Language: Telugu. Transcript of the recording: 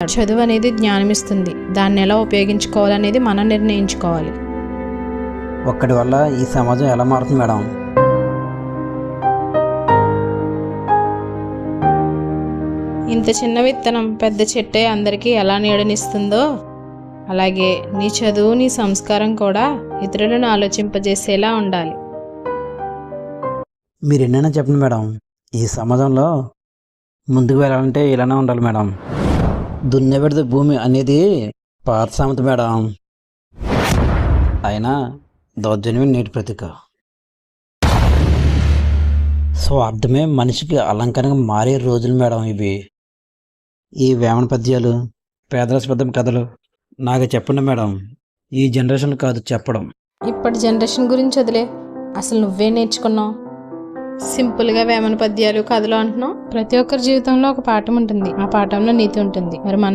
చదువు అనేది జ్ఞానమిస్తుంది. దాన్ని ఎలా ఉపయోగించుకోవాలనేది మనం నిర్ణయించుకోవాలి. ఒక్కడి వల్ల ఈ సమాజం ఎలా మారుతుంది మేడం? ఇంత చిన్న విత్తనం పెద్ద చెట్టే అందరికీ ఎలా నీడనిస్తుందో, అలాగే నీ చదువు, నీ సంస్కారం కూడా ఇతరులను ఆలోచింపజేసేలా ఉండాలి. మీరు ఎన్నైనా చెప్పండి మేడం, ఈ సమాజంలో ముందుకు వెళ్ళాలంటే ఇలానే ఉండాలి మేడం. దున్నెబెడితే భూమి అనేది పాత సామెత మేడం. అయినా దౌర్జన్యమే నేటి ప్రతీక. స్వార్థమే మనిషికి అలంకరణగా మారే రోజులు మేడం ఇవి. ఈ వేమన పద్యాలు, పేదల స్పదం కథలు నాకు చెప్పండి మేడం. ఈ జనరేషన్ కాదు చెప్పడం. ఇప్పటి జనరేషన్ గురించి వదిలే, అసలు నువ్వే నేర్చుకున్నావు? సింపుల్గా వేమన పద్యాలు, కథలు అంటున్నావు. ప్రతి ఒక్కరి జీవితంలో ఒక పాఠం ఉంటుంది. ఆ పాఠంలో నీతి ఉంటుంది. మరి మన